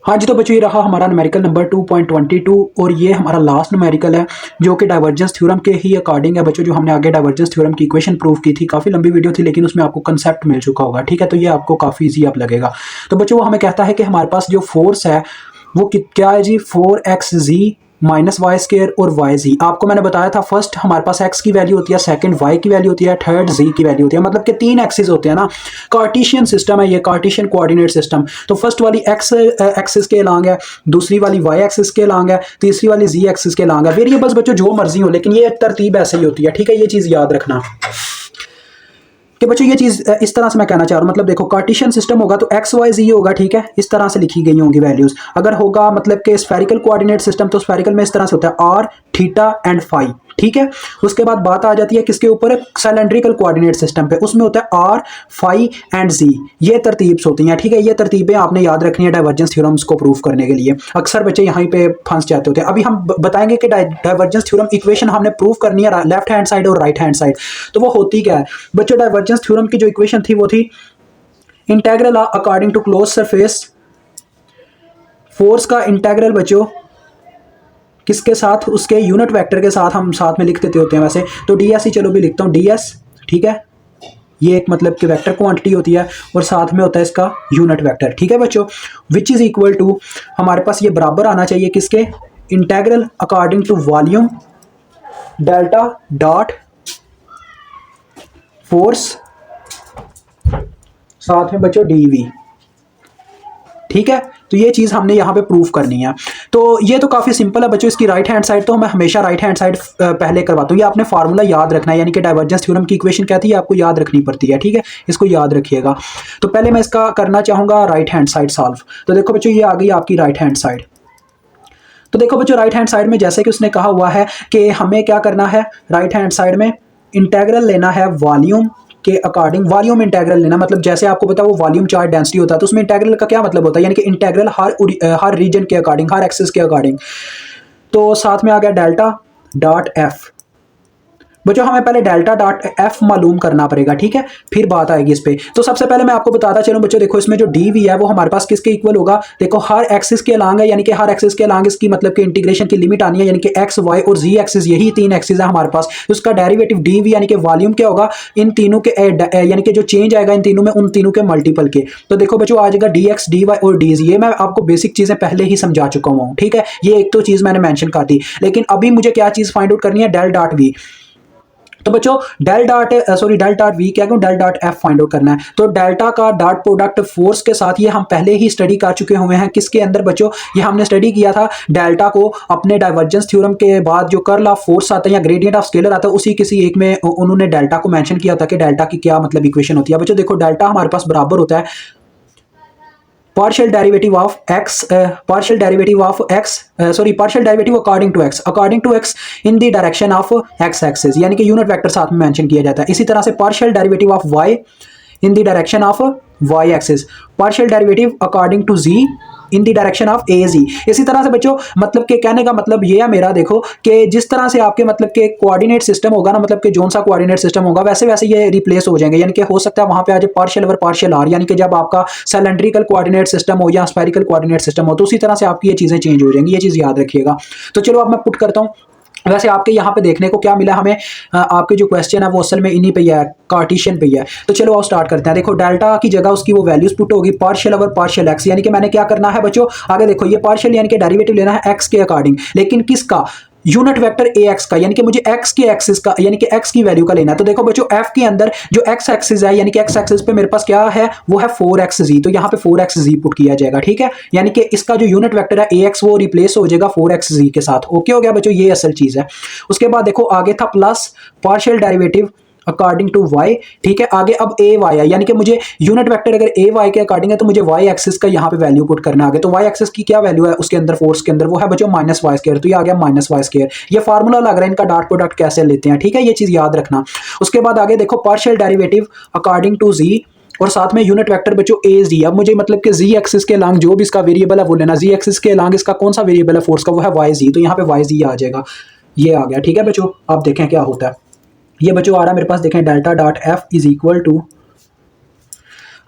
हाँ जी, तो बच्चों ये रहा हमारा न्यूमेरिकल नंबर 2.22 और ये हमारा लास्ट न्यूमेरिकल है जो कि डाइवर्जेंस थ्योरम के ही अकॉर्डिंग है बच्चों। जो हमने आगे डाइवर्जेंस थ्योरम की इक्वेशन प्रूव की थी, काफ़ी लंबी वीडियो थी लेकिन उसमें आपको कंसेप्ट मिल चुका होगा, ठीक है। तो ये आपको काफ़ी ईजी अब लगेगा। तो बच्चों वो हमें कहता है कि हमारे पास जो फोर्स है वो क्या है जी, 4xz माइनस वाई स्केयर और वाई जी। आपको मैंने बताया था फर्स्ट हमारे पास एक्स की वैल्यू होती है, सेकंड वाई की वैल्यू होती है, थर्ड जी की वैल्यू होती है। मतलब कि तीन एक्सिस होते हैं ना, कार्टेशियन सिस्टम है ये, कार्टेशियन कोऑर्डिनेट सिस्टम। तो फर्स्ट वाली एक्स एक्सिस के लॉन्ग है, दूसरी वाली वाई एक्सिस के लॉन्ग है, तीसरी वाली जी एक्सिस के लॉन्ग है। वेरिएबल्स बच्चों जो मर्जी हो, लेकिन ये तरतीब ऐसे ही होती है, ठीक है। ये चीज़ याद रखना कि बच्चों ये चीज़ इस तरह से मैं कहना चाह रहा हूँ। मतलब देखो कार्टेशियन सिस्टम होगा तो एक्स वाई जी होगा, ठीक है, इस तरह से लिखी गई होंगी वैल्यूज। अगर होगा मतलब कि स्फेरिकल कोऑर्डिनेट सिस्टम तो स्फेरिकल में इस तरह से होता है आर थीटा एंड फाई, ठीक है। उसके बाद बात आ जाती है किसके ऊपर, सिलेंड्रिकल कोऑर्डिनेट सिस्टम पे, उसमें होता है आर फाई एंड जी। ये तरतीब्स होती हैं, ठीक है। ये तरतीबें आपने याद रखनी है डाइवर्जेंस थ्योरम्स को प्रूव करने के लिए। अक्सर बच्चे यहीं पे फंस जाते होते हैं। अभी हम बताएंगे कि डाइवर्जेंस थ्योरम इक्वेशन हमने प्रूव करनी है लेफ्ट हैंड साइड और राइट हैंड साइड। तो वो होती क्या है बच्चों, डाइवर्जेंस थ्योरम की जो इक्वेशन थी वो थी integral according to close surface, force का इंटेग्रल बच्चों किसके साथ, उसके यूनिट वेक्टर के साथ हम साथ में लिख देते होते हैं वैसे। तो डी एस ही चलो भी लिखता हूँ, डी एस, ठीक है। ये एक मतलब कि वेक्टर क्वांटिटी होती है और साथ में होता है इसका यूनिट वेक्टर, ठीक है बच्चों। विच इज इक्वल टू, हमारे पास ये बराबर आना चाहिए किसके, integral according to volume delta dot force साथ में बच्चों डीवी, ठीक है। तो ये चीज़ हमने यहाँ पे प्रूफ करनी है। तो ये तो काफ़ी सिंपल है बच्चों। इसकी राइट हैंड साइड तो मैं हमेशा राइट हैंड साइड पहले करवाता हूँ। ये आपने फार्मूला याद रखना है, यानी कि डाइवर्जेंस थ्योरम की इक्वेशन कहती है आपको याद रखनी पड़ती है, ठीक है। इसको याद रखिएगा। तो पहले मैं इसका करना चाहूँगा राइट हैंड साइड सॉल्व। तो देखो बच्चों ये आ गई आपकी राइट हैंड साइड। तो देखो बच्चों राइट हैंड साइड में जैसे कि उसने कहा हुआ है कि हमें क्या करना है, राइट हैंड साइड में इंटेग्रल लेना है वॉल्यूम के अकॉर्डिंग। वॉल्यूम इंटेग्रल लेना मतलब जैसे आपको पता है वो वॉल्यूम चार्ज डेंसिटी होता है, तो उसमें इंटेग्रल का क्या मतलब होता है, यानी कि इंटेग्रल हर रीजन के अकॉर्डिंग, हर एक्सिस के अकॉर्डिंग। तो साथ में आ गया डेल्टा डॉट एफ। बच्चों हमें पहले डेल्टा डॉट एफ मालूम करना पड़ेगा, ठीक है, फिर बात आएगी इस पे। तो सबसे पहले मैं आपको बताता चलूं बच्चों, देखो इसमें जो डी वी है वो हमारे पास किसके इक्वल होगा, देखो हर एक्सिस के अलांग है, यानी कि हर एक्सिस के अलांग इसकी मतलब कि इंटीग्रेशन की लिमिट आनी है, यानी कि एक्स वाई और जी एक्सिस, यही तीन एक्सिस है हमारे पास। तो उसका डेरिवेटिव डी वी यानी कि वॉल्यूम क्या होगा, इन तीनों के यानी कि जो चेंज आएगा इन तीनों में, उन तीनों के मल्टीपल के। तो देखो बच्चों आ जाएगा डी एक्स डी वाई और डी जी। ये मैं आपको बेसिक चीजें पहले ही समझा चुका हूँ, ठीक है। ये एक तो चीज मैंने मेंशन कर दी, लेकिन अभी मुझे क्या चीज फाइंड आउट करनी है, डेल डॉट वी। तो बच्चों डेल डॉट वी क्या, del dot F find out करना है। तो डेल्टा का डॉट प्रोडक्ट फोर्स के साथ, ये हम पहले ही स्टडी कर चुके हुए हैं किसके अंदर बच्चों, ये हमने स्टडी किया था डेल्टा को अपने डाइवर्जेंस थ्योरम के बाद। जो कर्ल ऑफ फोर्स आता है या ग्रेडियंट ऑफ स्केलर आता है, उसी किसी एक में उन्होंने डेल्टा को मेंशन किया था कि डेल्टा की क्या मतलब इक्वेशन होती है। बच्चों देखो डेल्टा हमारे पास बराबर होता है partial derivative of x partial derivative of x partial derivative according to x in the direction of x axis, यानी कि यूनिट वेक्टर साथ में मेंशन किया जाता है। इसी तरह से partial derivative of y in the direction of y axis, partial derivative according to z in the direction of A Z. इसी तरह से बच्चों मतलब के कहने का मतलब ये है मेरा, देखो कि जिस तरह से आपके मतलब के कोऑर्डिनेट सिस्टम होगा ना, मतलब कि जोन सा कोऑर्डिनेट सिस्टम होगा वैसे वैसे ये रिप्लेस हो जाएंगे। यानी कि हो सकता है वहां पे आ जाए पार्शियल ओवर पार्शियल आर, यानी कि जब आपका सिलेंड्रिकल कोऑर्डिनेट सिस्टम हो या स्फेरिकल कोऑर्डिनेट सिस्टम हो, तो उसी तरह से आपकी ये चीजें चेंज हो जाएंगी। ये चीज याद रखिएगा। तो चलो अब मैं पुट करता हूँ। वैसे आपके यहाँ पे देखने को क्या मिला हमें, आपके जो क्वेश्चन है वो असल में इन्हीं पे ही है, कार्टेशियन पे ही है। तो चलो आओ स्टार्ट करते हैं। देखो डेल्टा की जगह उसकी वो वैल्यूज पुट होगी पार्शियल ओवर पार्शियल एक्स, यानी कि मैंने क्या करना है बच्चों, आगे देखो ये पार्शियल यानी कि डेरिवेटिव लेना है एक्स के अकॉर्डिंग, लेकिन किसका, यूनिट वेक्टर ए एक्स का, यानी कि मुझे एक्स के एक्सिस का यानी कि एक्स की वैल्यू का लेना है। तो देखो बच्चों एफ के अंदर जो एक्स एक्सिस है, यानी कि एक्स एक्सिस पे मेरे पास क्या है, वो है 4xz। तो यहाँ पे 4xz पुट किया जाएगा, ठीक है। यानी कि इसका जो यूनिट वेक्टर है ए एक्स वो रिप्लेस हो जाएगा 4xz के साथ। ओके हो गया बच्चों, ये असल चीज है। उसके बाद देखो आगे था plus partial derivative according to Y, ठीक है। आगे अब ए वाई है, यानी कि मुझे यूनिट वेक्टर अगर ए वाई के अकॉर्डिंग है तो मुझे वाई एक्सिस का यहाँ पे वैल्यू पुट करना आगे। तो वाई एक्सिस की क्या वैल्यू है उसके अंदर, फोर्स के अंदर, वो है बच्चों माइनस वाई स्क्वायर। तो ये आ गया माइनस वाई स्क्वायर। ये फार्मूला लग रहा है, इनका डॉट प्रोडक्ट कैसे लेते हैं, ठीक है, ये चीज याद रखना। उसके बाद आगे देखो पार्शियल डेरिवेटिव अकॉर्डिंग टू जी और साथ में यूनिट वेक्टर बच्चों ए जी। अब मुझे मतलब कि जी एक्सिस के लॉन्ग जो भी इसका वेरिएबल है वो लेना। जी एक्सिस के लॉन्ग इसका कौन सा वेरिएबल है फोर्स का, वो है वाई जी। तो यहाँ पे वाई जी आ जाएगा, ये आ गया, ठीक है बच्चों। आप देखें क्या होता है, ये बच्चों आ रहा है मेरे पास, देखें delta dot F is equal to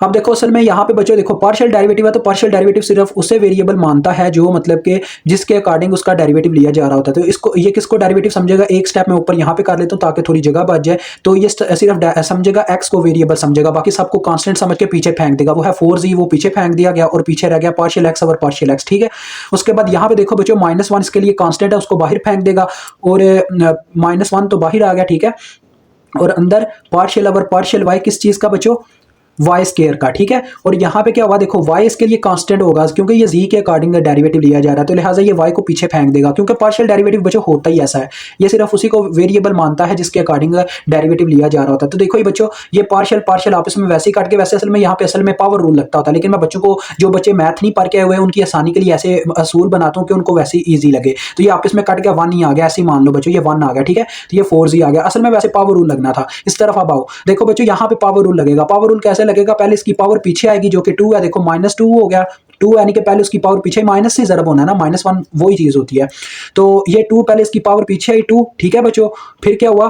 अब देखो असल में यहाँ पे बच्चों देखो पार्शियल डेरिवेटिव है तो पार्शियल डेरिवेटिव सिर्फ उसे वेरिएबल मानता है जो मतलब कि जिसके अकॉर्डिंग उसका डेरिवेटिव लिया जा रहा होता है। तो इसको ये किसको डेरिवेटिव समझेगा, एक स्टेप में ऊपर यहाँ पे कर लेता हूँ ताकि थोड़ी जगह बच जाए। तो ये सिर्फ समझेगा एक्स को वेरिएबल समझेगा, बाकी सबको कांस्टेंट समझ के पीछे फेंक देगा। वो है 4z, वो पीछे फेंक दिया गया और पीछे रह गया पार्शियल एक्स और पार्शियल एक्स। ठीक है, उसके बाद यहाँ पे देखो बच्चों -1 इसके लिए कांस्टेंट है, उसको बाहर फेंक देगा और -1 तो बाहर आ गया। ठीक है, और अंदर पार्शियल और पार्शियल वाई किस चीज का बच्चों, वाई स्केयर का। ठीक है, और यहाँ पे क्या हुआ देखो वाई इसके लिए कांस्टेंट होगा क्योंकि ये जी के अकॉर्डिंग डेरिवेटिव लिया जा रहा है, तो लिहाजा ये वाई को पीछे फेंक देगा क्योंकि पार्शियल डेरिवेटिव बच्चों होता ही ऐसा है, ये सिर्फ उसी को वेरिएबल मानता है जिसके अकॉर्डिंग डेरिवेटिव लिया जा रहा होता है। तो देखो ये बच्चों ये पार्शियल पार्शियल आपस में वैसे ही काट के, वैसे असल में यहाँ पे असल में पावर रूल लगता होता है, लेकिन मैं बच्चों को जो बच्चे मैथ नहीं पढ़ के आए हुए उनकी आसानी के लिए ऐसे असूल बनाता हूँ कि उनको वैसे ईजी लगे। तो ये आपस में कट के 1 ही आ गया, ऐसे ही मान लो बच्चों ये 1 आ गया। ठीक है, तो ये 4z आ गया, असल में वैसे पावर रूल लगना था। इस तरफ अब आओ, देखो बच्चों यहाँ पे पावर रूल लगेगा। पावर रूल कैसे लगेगा, पहले इसकी पावर पीछे आएगी जो कि 2 है, देखो -2 हो गया, 2 यानी कि पहले उसकी पावर पीछे माइनस से जरब होना है ना, -1 वही चीज होती है। तो ये 2 पहले इसकी पावर पीछे आई 2। ठीक है बच्चों, फिर क्या हुआ,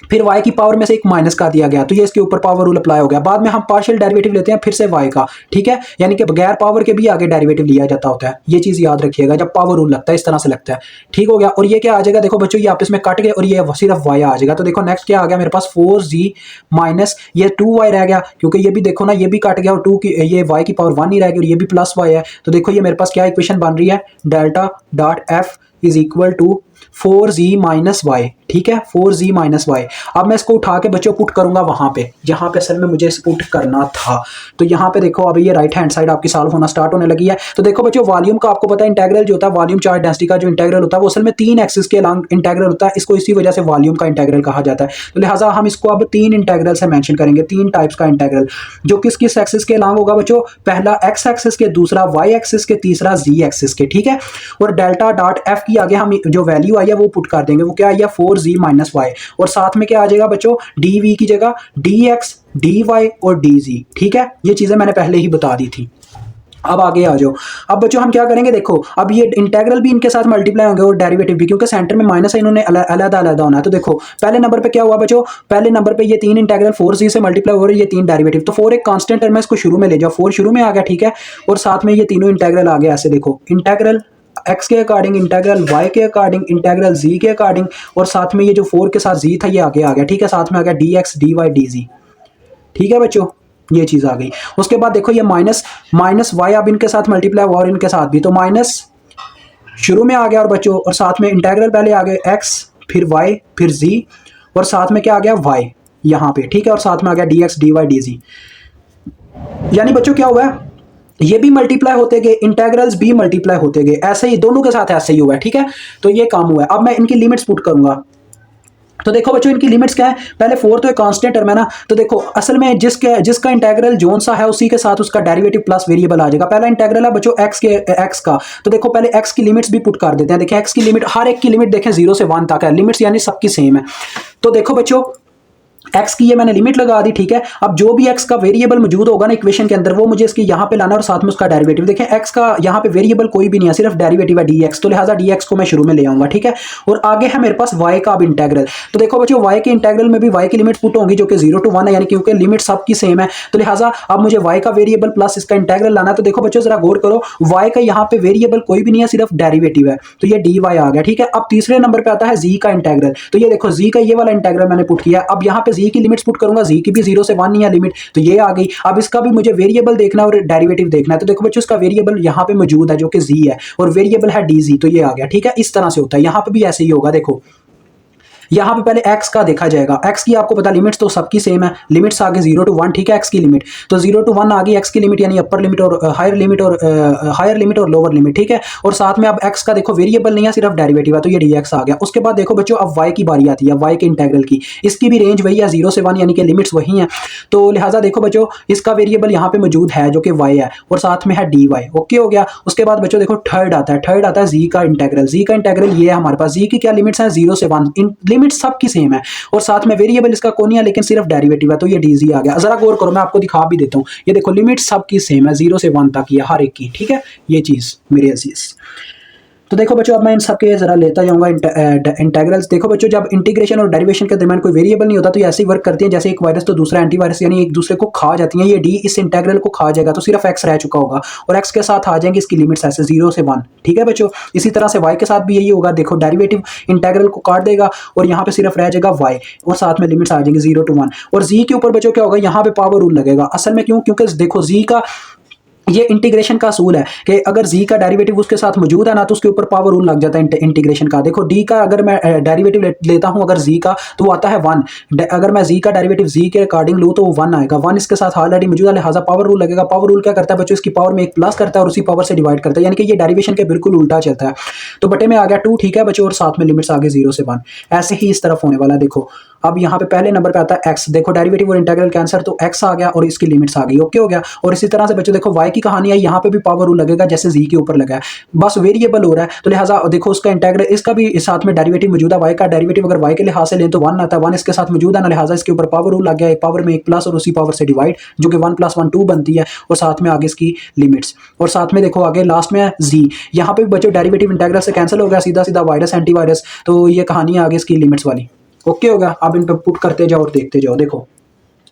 फिर y की पावर में से एक माइनस का दिया गया तो ये इसके ऊपर पावर रूल अप्लाई हो गया। बाद में हम पार्शियल डेरिवेटिव लेते हैं फिर से y का। ठीक है, यानी कि बगैर पावर के भी आगे डेरिवेटिव लिया जाता होता है, ये चीज याद रखिएगा जब पावर रूल लगता है इस तरह से लगता है। ठीक हो गया, और ये क्या आ जाएगा देखो बच्चों ये आपस में कट गए और ये सिर्फ y आ जाएगा। तो देखो नेक्स्ट क्या आ गया मेरे पास 4z माइनस ये 2y रह गया क्योंकि ये भी देखो ना ये भी कट गया और 2 की ये y की पावर 1 ही रह गई और ये भी प्लस y है। तो देखो ये मेरे पास क्या इक्वेशन बन रही है, delta dot f is equal to 4z minus Y. ठीक है, 4z माइनस वाई। अब मैं इसको उठा के बच्चों पुट करूंगा वहां पे जहां पे असल में मुझे इसे पुट करना था। तो यहाँ पे देखो अभी ये राइट हैंड साइड आपकी सॉल्व होना स्टार्ट होने लगी है। तो देखो बच्चों वॉल्यूम का आपको पता है इंटीग्रल जो होता है वॉल्यूम चार्ज डेंसिटी का जो इंटीग्रल होता है वो असल में 3 एक्सिस के अलॉन्ग इंटीग्रल होता है, इसको इसी वजह से वॉल्यूम का इंटीग्रल कहा जाता है। तो लिहाजा हम इसको अब 3 इंटीग्रल से मेंशन करेंगे, 3 टाइप्स का इंटीग्रल जो किस किस एक्सिस के अलॉन्ग होगा बच्चों, पहला एक्स एक्सिस के, दूसरा वाई एक्सिस के, तीसरा जी एक्सिस के। ठीक है, और डेल्टा डॉट एफ की आगे हम जो वैल्यू आई है वो पुट कर देंगे, वो क्या आई है 4z माइनस वाई, और साथ में क्या आ जाएगा बच्चों dv की जगह dx dy और dz। ठीक है, ये चीजें मैंने पहले ही बता दी थी। अब आगे आ जाओ, अब बच्चों हम क्या करेंगे देखो अब ये इंटीग्रल भी इनके साथ मल्टीप्लाई होंगे और डेरिवेटिव भी, क्योंकि सेंटर में माइनस है इन्होंने अलग अलग होना है। तो देखो पहले नंबर पे क्या हुआ बच्चों, पहले नंबर पे ये 3 इंटीग्रल 4z से मल्टीप्लाई हो रहे हैं, ये 3 डेरिवेटिव। तो 4 एक कांस्टेंट टर्म है, इसको शुरू में ले जाओ, 4 शुरू में आ गया। ठीक है, और साथ में ये तीनों इंटीग्रल आ गया ऐसे, देखो इंटीग्रल x के अकॉर्डिंग, इंटीग्रल y के अकॉर्डिंग, इंटीग्रल z के अकॉर्डिंग, और साथ में ये जो 4 के साथ z था ये आगे आ गया। ठीक है, साथ में आ गया dx dy dz। ठीक है बच्चों, ये चीज आ गई। उसके बाद देखो ये माइनस y अब इनके साथ मल्टीप्लाई हुआ और इनके साथ भी, तो माइनस शुरू में आ गया और बच्चों, और साथ में इंटीग्रल पहले आ गए x फिर y फिर z और साथ में क्या आ गया y यहाँ पे। ठीक है, और साथ में आ गया dx dy dz। यानी बच्चों क्या हुआ है, ये भी मल्टीप्लाई होते गए, इंटीग्रल्स भी मल्टीप्लाई होते गए, ऐसे ही दोनों के साथ ऐसे ही हुआ है। ठीक है, तो ये काम हुआ है। अब मैं इनकी लिमिट्स पुट करूंगा। तो देखो बच्चों इनकी लिमिट्स क्या है, पहले 4 तो एक कांस्टेंट टर्म है ना, तो देखो असल में जिसका इंटीग्रल जोन सा है उसी के साथ उसका डेरिवेटिव प्लस वेरिएबल आ जाएगा। पहला इंटीग्रल है बच्चों x का, तो देखो पहले x की लिमिट्स भी पुट कर देते हैं। देखिए x की लिमिट, हर एक की लिमिट देखें 0 से 1 तक है, लिमिट्स यानी सबकी सेम है। तो देखो बच्चों x की ये मैंने लिमिट लगा दी। ठीक है, अब जो भी x का वेरिएबल मौजूद होगा ना इक्वेशन के अंदर वो मुझे इसकी यहाँ पे लाना और साथ में उसका डेरिवेटिव। देखें x का यहाँ पे वेरिएबल कोई भी नहीं है, सिर्फ डेरिवेटिव है dx, तो लिहाजा dx को मैं शुरू में ले आऊंगा। ठीक है, और आगे है मेरे पास y का अब इंटीग्रल। तो देखो बच्चों y के इंटीग्रल में भी y की लिमिट पुट होंगी जो कि 0 to 1 है, यानी क्योंकि लिमिट सबकी सेम है, तो लिहाजा अब मुझे y का वेरिएबल प्लस इसका इंटीग्रल लाना। तो देखो बच्चों जरा गौर करो, y का यहाँ पे वेरिएबल कोई भी नहीं है, सिर्फ डेरिवेटिव है, तो ये dy आ गया। ठीक है, अब तीसरे नंबर पे आता है z का इंटीग्रल। तो ये देखो z का ये वाला इंटीग्रल मैंने पुट किया। अब यहाँ पे z की लिमिट्स पुट करूंगा, जी की भी 0 से 1 नहीं है लिमिट, तो ये आ गई। अब इसका भी मुझे वेरिएबल देखना और डेरिवेटिव देखना है। तो देखो बच्चों इसका वेरिएबल यहाँ पे मौजूद है जो कि जी है और वेरिएबल है dz, तो ये आ गया। ठीक है, इस तरह से होता है, यहाँ पे भी ऐसे ही होगा। देखो यहाँ पे पहले x का देखा जाएगा, x की आपको पता लिमिट्स तो सबकी सेम है, लिमिट्स आगे 0 to 1। ठीक है, x की लिमिट तो 0 to 1 आ गई x की लिमिट, यानी अपर लिमिट और हायर लिमिट और लोअर लिमिट। ठीक है, और साथ में अब x का देखो वेरिएबल नहीं है, सिर्फ डेरिवेटिव है, तो ये dx आ गया। उसके बाद देखो बच्चों अब y की बारी आती है, y के इंटीग्रल की, इसकी भी रेंज वही है 0 से 1, यानी कि लिमिट्स वही हैं। तो लिहाजा देखो बच्चों इसका वेरिएबल यहाँ पे मौजूद है जो कि y है और साथ में है dy। ओके हो गया। उसके बाद बच्चों देखो थर्ड आता है z का इंटीग्रल। z का इंटीग्रल ये है हमारे पास, z की क्या लिमिट्स हैं 0 से 1, लिमिट सबकी सेम है और साथ में वेरिएबल इसका कोई नहीं है लेकिन सिर्फ डेरिवेटिव है, तो ये dz आ गया। जरा गौर करो, मैं आपको दिखा भी देता हूं, ये देखो लिमिट सबकी सेम है 0 से 1 तक, ये हर एक की। ठीक है, ये चीज मेरे अजीज। तो देखो बच्चों, अब मैं इन सब के जरा लेता जाऊंगा इंटेग्रल्स। देखो बच्चों, जब इंटीग्रेशन और डेरिवेशन के दरमियान कोई वेरिएबल नहीं होता तो ये ऐसे ही वर्क करती है जैसे एक वायरस तो दूसरा एंटीवायरस, यानी एक दूसरे को खा जाती हैं। ये डी इस इंटेग्रल को खा जाएगा तो सिर्फ एक्स रह चुका होगा और एक्स के साथ आ जाएंगे इसकी लिमिट्स ऐसे 0 से 1। ठीक है बच्चों, इसी तरह से वाई के साथ भी यही होगा। देखो डेरिवेटिव इंटेग्रल को काट देगा और यहाँ पे सिर्फ रह जाएगा वाई और साथ में लिमिट्स आ जाएंगी 0 to 1। और जी के ऊपर बच्चों क्या होगा, यहाँ पे पावर रूल लगेगा। असल में क्यों, क्योंकि देखो जी का ये इंटीग्रेशन का असूल है कि अगर जी का डेरिवेटिव उसके साथ मौजूद है ना तो उसके ऊपर पावर रूल लग जाता है इंटीग्रेशन का। देखो डी का अगर मैं डेरिवेटिव लेता हूं अगर जी का तो वो आता है 1। अगर मैं जी का डेरिवेटिव जी के अकॉर्डिंग लूँ तो वो 1 आएगा। 1 इसके साथ ऑलरेडी मौजूद है, लिहाजा पावर रूल लगेगा। पावर रूल क्या करता है बच्चों, इसकी पावर में एक प्लस करता है और उसी पावर से डिवाइड करता है, यानी कि ये डेरिवेशन के बिल्कुल उल्टा चलता है। तो बटे में आ गया 2, ठीक है बच्चों, और साथ में लिमिट्स आ गई 0 से 1। ऐसे ही इस तरफ होने वाला है। देखो अब यहाँ पे पहले नंबर पे आता है एक्स। देखो डेरिवेटिव और इंटीग्रल कैंसर तो एक्स आ गया और इसकी लिमिट्स आ गई, ओके हो गया। और इसी तरह से बच्चों देखो वाई की कहानी है, यहाँ पे भी पावर रूल लगेगा जैसे जी के ऊपर लगा है, बस वेरिएबल हो रहा है तो लिहाजा देखो उसका इंटीग्रल, इसका भी साथ में डेरिवेटिव मौजूद है। वाई का डेरिवेटिव अगर वाई के लिहाज से लें तो 1 आता है, 1 इसके साथ मौजूद है ना, लिहाजा इसके ऊपर पावर रूल लग गया। एक पावर में एक प्लस और उसी पावर से डिवाइड, जो कि 1 + 1 2 बनती है, और साथ में आगे इसकी लिमिट्स। और साथ में देखो आगे लास्ट में है जी। यहाँ पे भी बच्चों डेरिवेटिव इंटीग्रल से कैंसिल हो गया, सीधा सीधा वायरस एंटीवायरस। तो ये कहानी है आगे इसकी लिमिट्स वाली, ओके होगा। आप इन पर पुट करते जाओ और देखते जाओ। देखो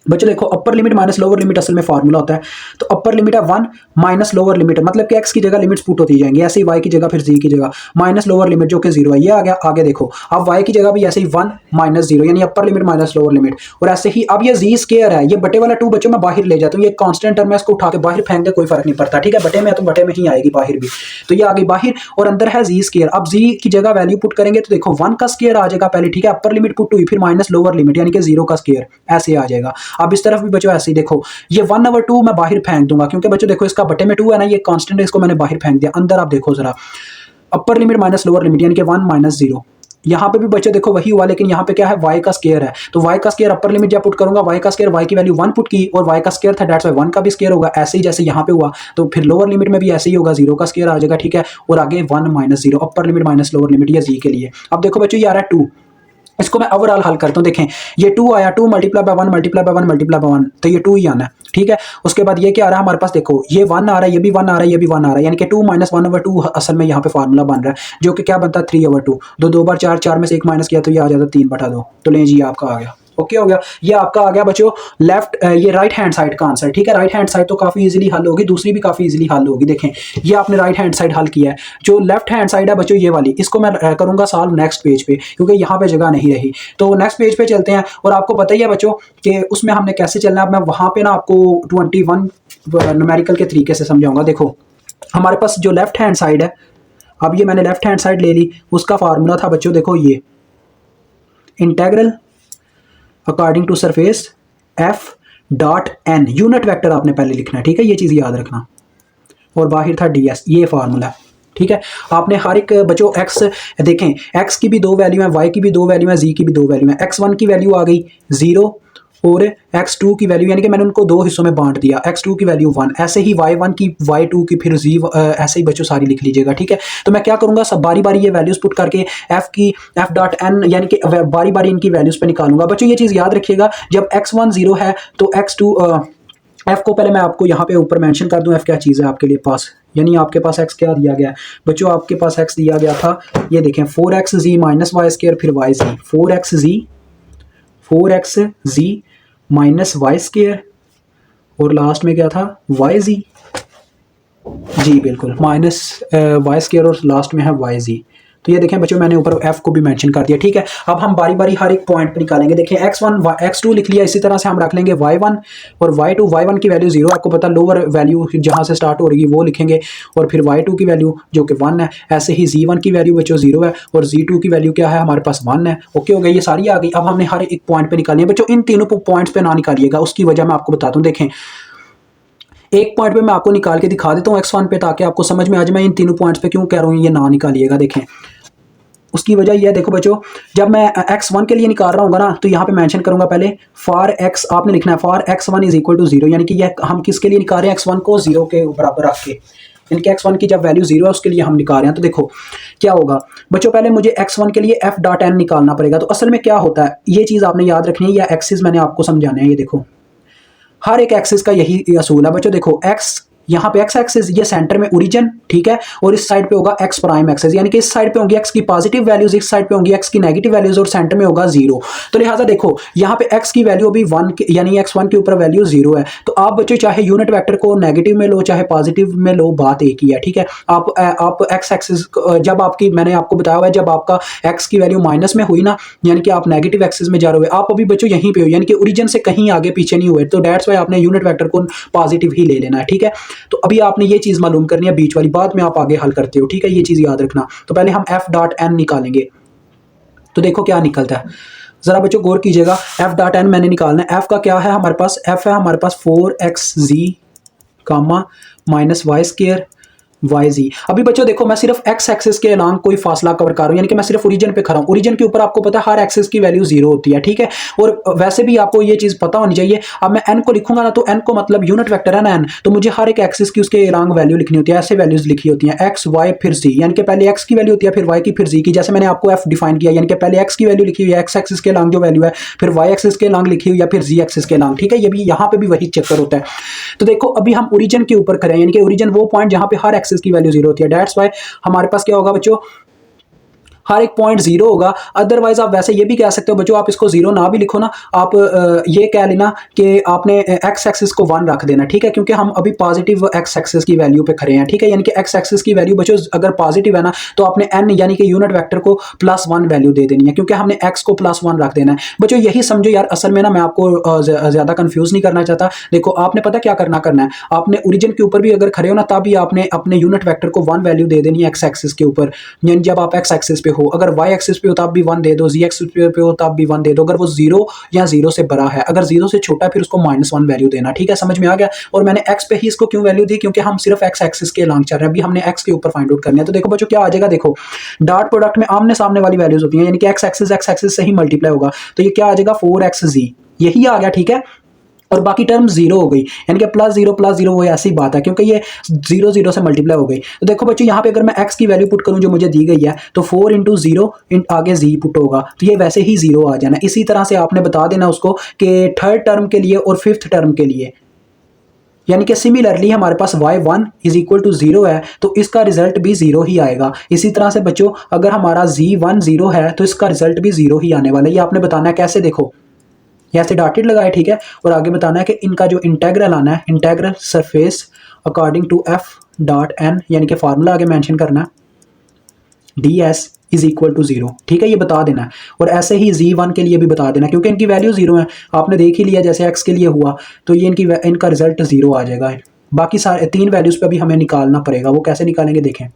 बच्चों देखो, अपर लिमिट माइनस लोअर लिमिट असल में फार्मूला होता है। तो अपर लिमिट है 1 माइनस लोअर लिमिट, मतलब कि एक्स की जगह लिमिट्स पुट होती जाएंगी, ऐसे ही वाई की जगह फिर जी की जगह माइनस लोअर लिमिट जो कि 0 है, ये आ गया। आगे देखो अब वाई की जगह भी ऐसे ही 1 माइनस 0, यानी अपर लिमिट माइनस लोअर लिमिट। और ऐसे ही अब ये जी स्केयर है, ये बटे वाला 2 बच्चों मैं बाहर ले जाता हूँ, ये कांस्टेंट टर्म है, इसको उठा के बाहर फेंक दे कोई फर्क नहीं पड़ता, ठीक है। बटे में तो बटे में ही आएगी, बाहर भी तो ये आ गई बाहर, और अंदर है जी स्केयर। अब जी की जगह वैल्यू पुट करेंगे तो देखो 1 का स्केयर आ जाएगा पहले, ठीक है। अपर लिमिट पुट हुई, फिर माइनस लोअर लिमिट यानी कि 0 का स्केयर ऐसे आ जाएगा। अब इस तरफ भी बच्चों ऐसे ही देखो, ये 1/2 मैं बाहर फेंक दूंगा क्योंकि बच्चों देखो इसका बटे में 2 है ना, ये कांस्टेंट है, इसको मैंने बाहर फेंक दिया। अंदर आप देखो जरा, अपर लिमिट माइनस लोअर लिमिट यानी कि 1 माइनस 0। यहाँ पे भी बच्चे देखो वही हुआ, लेकिन यहाँ पे क्या है, y का स्केयर है। तो y का स्केयर अपर लिमिट जब पुट करूंगा, y का स्केयर, y की वैल्यू 1 पुट की और y का स्केयर था, दैट्स वाई 1 का भी स्केयर होगा। ऐसे ही जैसे यहाँ पे हुआ तो फिर लोअर लिमिट में भी ऐसे ही होगा, 0 का स्केयर आ जाएगा, ठीक है। और आगे 1 माइनस 0, अपर लिमिट माइनस लोअर लिमिट, ये जी के लिए। अब देखो बच्चों ये आ रहा है 2, इसको मैं ओवरऑल हल करता हूँ। देखें ये 2 आया, 2 multiply by 1 multiply by 1 multiply by 1, तो ये 2 ही आना है, ठीक है। उसके बाद ये क्या आ रहा है हमारे पास, देखो ये 1 आ रहा है, ये भी 1 आ रहा है, ये भी 1 आ रहा है, यानी कि 2 माइनस 1/2 असल में यहाँ पे फार्मूला बन रहा है, जो कि क्या बनता है 3/2। 2 बार 4, 4 में से 1 माइनस किया तो ये आ जाता 3/2। तो ले जी आपका आ गया, ओके हो गया। ये आपका आ गया बच्चों लेफ्ट, ये राइट हैंड साइड का आंसर, ठीक है। राइट हैंड साइड तो काफी इजीली हल होगी, दूसरी भी काफी इजीली हल होगी। देखें ये आपने राइट हैंड साइड हल किया है। जो लेफ्ट हैंड साइड है बच्चों ये वाली, इसको मैं करूंगा सॉल्व नेक्स्ट पेज पे, क्योंकि यहाँ पे जगह नहीं रही। तो नेक्स्ट पेज पे चलते हैं, और आपको पता ही है बच्चों कि उसमें हमने कैसे चलना है। मैं वहां पे ना आपको 21 न्यूमेरिकल के तरीके से समझाऊंगा। देखो हमारे पास जो लेफ्ट हैंड साइड है, अब ये मैंने लेफ्ट हैंड साइड ले ली, उसका फार्मूला था बच्चों, देखो ये integral according to surface f.n, unit vector आपने पहले लिखना है, ठीक है, ये चीज़ याद रखना। और बाहर था ds, ये फार्मूला, ठीक है। आपने हर एक बच्चों x देखें, x की भी 2 वैल्यू है, y की भी 2 वैल्यू है, z की भी 2 वैल्यू है। x1 की वैल्यू आ गई 0 और x2 की वैल्यू, यानी कि मैंने उनको 2 हिस्सों में बांट दिया, x2 की वैल्यू 1, ऐसे ही y1 की, y2 की, फिर z ऐसे ही बच्चों सारी लिख लीजिएगा, ठीक है। तो मैं क्या करूंगा, सब बारी बारी ये वैल्यूज पुट करके f की f.n यानी कि बारी बारी इनकी वैल्यूज पे निकालूंगा। बच्चों ये चीज़ याद रखिएगा, जब x1 0 है तो x2 f को पहले मैं आपको यहाँ पे ऊपर मेंशन कर दूं, f क्या चीज़ है आपके लिए पास, यानी आपके पास x क्या दिया गया है बच्चों, आपके पास x दिया गया था, ये देखें 4xz माइनस वाई स्केयर, फिर yz, 4xz minus Y square, और लास्ट में क्या था yz, जी बिल्कुल माइनस वाई स्केयर, और लास्ट में है yz। तो ये देखें बच्चों मैंने ऊपर f को भी मेंशन कर दिया, ठीक है। अब हम बारी बारी हर एक पॉइंट पे निकालेंगे। देखें x1 x2 लिख लिया, इसी तरह से हम रख लेंगे y1 और y2। y1 की वैल्यू 0, आपको पता लोअर वैल्यू जहाँ से स्टार्ट हो रही है वो लिखेंगे, और फिर y2 की वैल्यू जो कि 1 है। ऐसे ही z1 की वैल्यू बच्चों 0 है, और z2 की वैल्यू क्या है हमारे पास 1 है, ओके हो गया। ये सारी आ गई। अब हमने हर एक पॉइंट पे निकाली है बच्चों, इन तीनों पॉइंट्स पे ना निकालिएगा, उसकी वजह मैं आपको बताता हूँ। देखें एक पॉइंट पे मैं आपको निकाल के दिखा देता हूँ x1 पे, ताकि आपको समझ में आ जाए मैं इन तीनों पॉइंट्स पे क्यों कह रहा हूँ ये ना निकालिएगा। देखें उसकी वजह यह है, देखो बच्चों जब मैं x1 के लिए निकाल रहा हूँ ना, तो यहाँ पे मेंशन करूंगा पहले फॉर x, आपने लिखना है for x1 is equal to 0, यानी कि यह हम किसके लिए निकाल रहे हैं, x1 को 0 के बराबर रख के, यानी कि x1 की जब वैल्यू 0 है उसके लिए हम निकाल रहे हैं। तो देखो क्या होगा बच्चों, पहले मुझे x1 के लिए f.n निकालना पड़ेगा। तो असल में क्या होता है, ये चीज़ आपने याद रखनी है, या एक्सिस मैंने आपको समझाना है। ये देखो हर एक एक्सिस का यही असूल है बच्चों। देखो x यहाँ पे एक्स एक्सिस, ये सेंटर में ओरिजिन, ठीक है, और इस साइड पे होगा एक्स प्राइम एक्सिस, यानी कि इस साइड पे होंगी एक्स की पॉजिटिव वैल्यूज, इस साइड पे होंगी एक्स की नेगेटिव वैल्यूज, और सेंटर में होगा जीरो। तो लिहाजा देखो यहाँ पे एक्स की वैल्यू अभी 1 यानी x1 के ऊपर वैल्यू 0 है। तो आप बच्चों चाहे यूनिट वेक्टर को नेगेटिव में लो चाहे पॉजिटिव में लो, बात एक ही है, ठीक है। आप एक्स एक्सिस जब आपकी, मैंने आपको बताया हुआ है, जब आपका एक्स की वैल्यू माइनस में हुई ना, यानी कि आप नेगेटिव एक्सिस में जा रहे हो, आप अभी बच्चों यहीं पे हो, यानी कि ओरिजिन से कहीं आगे पीछे नहीं हुए, तो दैट्स वाई आपने यूनिट वेक्टर को पॉजिटिव ही ले लेना है, ठीक है। तो अभी आपने ये चीज मालूम करनी है, बीच वाली बात में आप आगे हल करते हो, ठीक है, ये चीज याद रखना। तो पहले हम एफ डॉट एन निकालेंगे, तो देखो क्या निकलता है, जरा बच्चों गौर कीजिएगा। एफ डॉट एन मैंने निकालना है। एफ का क्या है हमारे पास, एफ है हमारे पास 4xz comma minus Y square Y Z. अभी बच्चों देखो मैं सिर्फ एक्स एक्सिस के अलोंग कोई फासला कवर कर रहा हूं, यानी कि मैं सिर्फ ओरिजिन पे खड़ा हूं। ओरिजिन के ऊपर आपको पता है हर एक्सिस की वैल्यू 0 होती है, ठीक है, और वैसे भी आपको ये चीज पता होनी चाहिए। अब मैं एन को लिखूंगा ना, तो एन को मतलब यूनिट वेक्टर है ना एन, तो मुझे हर एक एक्सिस की उसके अलोंग वैल्यू लिखनी होती है। ऐसे वैल्यूज लिखी होती हैं एक्स वाई फिर जी, यानी कि पहले एक्स की वैल्यू होती है फिर वाई की फिर जी की। जैसे मैंने आपको एफ डिफाइन किया, यानी कि पहले एक्स की वैल्यू लिखी हुई है एक्स एक्सिस के अलोंग जो वैल्यू है, फिर वाई एक्सिस के अलोंग लिखी हुई है, फिर जी एक्सिस के अलोंग, ठीक है। ये भी यहाँ पे भी वही चक्कर होता है। तो देखो अभी हम ओरिजिन के ऊपर खड़े हैं, यानी कि ओरिजिन वो पॉइंट जहां पे हर एक्सिस की वैल्यू 0 होती है। दैट्स वाई हमारे पास क्या होगा बच्चों, हर एक पॉइंट 0 होगा। अदरवाइज आप वैसे ये भी कह सकते हो बच्चों, आप इसको 0 ना भी लिखो ना, आप ये कह लेना कि आपने एक्स एक्सिस को 1 रख देना, ठीक है, क्योंकि हम अभी पॉजिटिव एक्स एक्सिस की वैल्यू पे खड़े हैं, ठीक है। यानी कि एक्स एक्सिस की वैल्यू बच्चों अगर पॉजिटिव है ना, तो आपने एन यानी कि यूनिट वेक्टर को +1 वैल्यू दे देनी है, क्योंकि हमने एक्स को +1 रख देना है। बच्चों यही समझो यार, असल में ना मैं आपको ज्यादा कंफ्यूज नहीं करना चाहता। देखो आपने पता क्या करना है, आपने ओरिजिन के ऊपर भी अगर खड़े हो ना, तभी आपने अपने यूनिट वेक्टर को 1 वैल्यू दे देनी है एक्स एक्सिस के ऊपर, यानी जब आप एक्स एक्सिस पे हो। अगर वाई एक्सिस पे हो तब भी 1 दे दो, जी एक्सिस पे हो तब भी 1 दे दो। अगर वो 0 या 0 से बड़ा है, अगर 0 से छोटा है फिर उसको -1 वैल्यू देना, ठीक है, समझ में आ गया। और मैंने एक्स पे ही इसको क्यों वैल्यू दी, क्योंकि हम सिर्फ एक्स एक्सिस के अलोंग चल रहे हैं, अभी हमने एक्स के ऊपर फाइंड आउट करनी है। तो देखो बच्चों क्या आ जाएगा, देखो डॉट प्रोडक्ट में आमने सामने वाली वैल्यूज होती हैं, यानी कि एक्स एक्सिस से ही मल्टीप्लाई होगा, तो ये क्या आ जाएगा 4xz, यही आ गया, ठीक है। और बाकी टर्म 0 हो गई, यानी कि +0 वो ऐसी बात है, क्योंकि ये 0 0 से मल्टीप्लाई हो गई। तो देखो बच्चों यहाँ पे अगर मैं x की वैल्यू पुट करूँ जो मुझे दी गई है, तो 4 × 0 आगे z पुट होगा, तो ये वैसे ही 0 आ जाना। इसी तरह से आपने बता देना उसको कि थर्ड टर्म के लिए और फिफ्थ टर्म के लिए, यानी कि सिमिलरली हमारे पास y1 = 0 है, तो इसका रिजल्ट भी 0 ही आएगा। इसी तरह से बच्चों अगर हमारा z1 0 है, तो इसका रिजल्ट भी 0 ही आने वाला है। ये आपने बताना है कैसे, देखो ऐसे डॉटेड लगाए, ठीक है, और आगे बताना है कि इनका जो इंटेग्रल आना है, integral surface according to F dot N, यानी कि फार्मूला आगे मेंशन करना है, ds = 0, ठीक है, ये बता देना है। और ऐसे ही z1 के लिए भी बता देना, क्योंकि इनकी वैल्यू 0 है, आपने देख ही लिया जैसे x के लिए हुआ, तो ये इनका रिजल्ट 0 आ जाएगा। बाकी सारे 3 वैल्यूज पे भी हमें निकालना पड़ेगा, वो कैसे निकालेंगे देखें,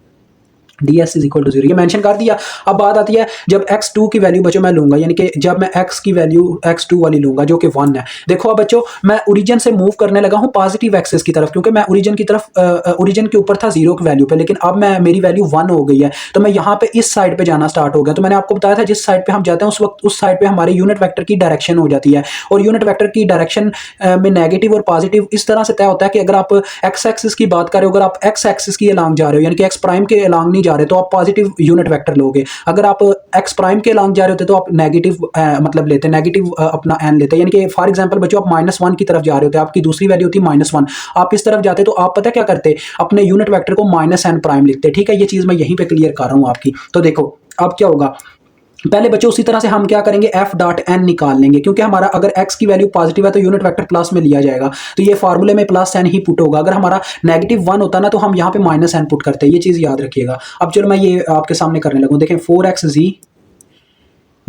ds = 0 ये मेंशन कर दिया। अब बात आती है जब x2 की वैल्यू बच्चों मैं लूंगा, यानी कि जब मैं x की वैल्यू x2 वाली लूंगा जो कि 1 है। देखो अब बच्चों मैं ओरिजिन से मूव करने लगा हूं पॉजिटिव एक्सिस की तरफ, क्योंकि मैं ओरिजिन की तरफ ओरिजिन के ऊपर था 0 की वैल्यू पे, लेकिन अब मेरी वैल्यू 1 हो गई है, तो मैं यहाँ पे इस साइड पे जाना स्टार्ट हो गया। तो मैंने आपको बताया था जिस साइड पे हम जाते हैं उस वक्त उस साइड पे हमारे यूनिट वेक्टर की डायरेक्शन हो जाती है, और यूनिट वेक्टर की डायरेक्शन में नेगेटिव और पॉजिटिव इस तरह से तय होता है कि अगर आप एक्स एक्सिस की बात कर रहे हो, अगर आप एक्स एक्सिस की अलोंग जा रहे हो, यानी कि एक्स प्राइम के अलोंग नहीं जा रहे, तो आप पॉजिटिव यूनिट वेक्टर लोगे। अगर आप एक्स प्राइम के अलोंग जा रहे होते तो आप नेगेटिव मतलब लेते, नेगेटिव अपना एन लेते, यानी कि फॉर एग्जांपल बच्चों आप -1 की तरफ जा रहे होते, आपकी दूसरी वैल्यू होती -1, आप इस तरफ जाते तो आप पता क्या करते, अपने यूनिट वेक्टर को -n प्राइम लिखते, ठीक है। ये चीज मैं यहीं पे क्लियर कर रहा हूं आपकी। तो देखो अब क्या होगा, पहले बच्चों उसी तरह से हम क्या करेंगे, f डॉट n निकाल लेंगे, क्योंकि हमारा अगर x की वैल्यू पॉजिटिव है तो यूनिट वेक्टर प्लस में लिया जाएगा, तो ये फार्मूले में +n ही पुट होगा। अगर हमारा -1 होता ना तो हम यहाँ पे -n पुट करते हैं, ये चीज़ याद रखिएगा। अब चलो मैं ये आपके सामने करने लगूँ, देखें 4xz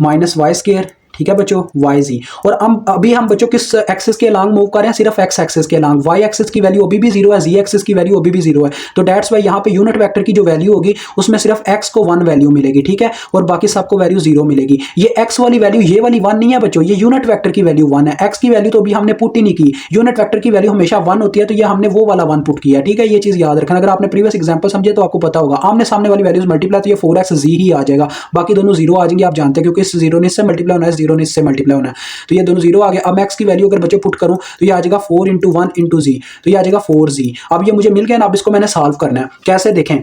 - y², ठीक है बच्चों, yz। और अभी हम बच्चों किस एक्सिस के अलोंग मूव कर रहे हैं, सिर्फ x एक्सिस के अलोंग। y एक्सिस की वैल्यू अभी भी 0 है, z एक्सिस की वैल्यू अभी भी 0 है, तो दैट्स वाई यहाँ पे यूनिट वेक्टर की जो वैल्यू होगी उसमें सिर्फ x को 1 वैल्यू मिलेगी, ठीक है, और बाकी सबको वैल्यू 0 मिलेगी। ये x वाली वैल्यू ये वाली 1 नहीं है बच्चों, ये यूनिट वेक्टर की वैल्यू 1 है। x की वैल्यू तो अभी हमने पुट ही नहीं की, यूनिट वेक्टर की वैल्यू हमेशा 1 होती है, तो ये हमने वो वाला 1 पुट किया, ठीक है। ये चीज याद रखना, अगर आपने प्रीवियस एग्जाम्पल समझे तो आपको पता होगा, आमने सामने वाली वैल्यूज मल्टीप्लाई तो ये 4xz ही आ जाएगा, बाकी दोनों 0 आ जाएंगे, आप जानते हैं, क्योंकि इस 0 ने इससे मल्टीप्लाई होना है, 0 ने इससे मल्टीप्लाई, तो ये दोनों 0 आ गए। अब मैं x की वैल्यू अगर बच्चों पुट करूं तो ये आ जाएगा 4 × 1 × z, तो ये आ जाएगा 4z। अब ये मुझे मिल गया ना, अब इसको मैंने सॉल्व करना है, कैसे देखें।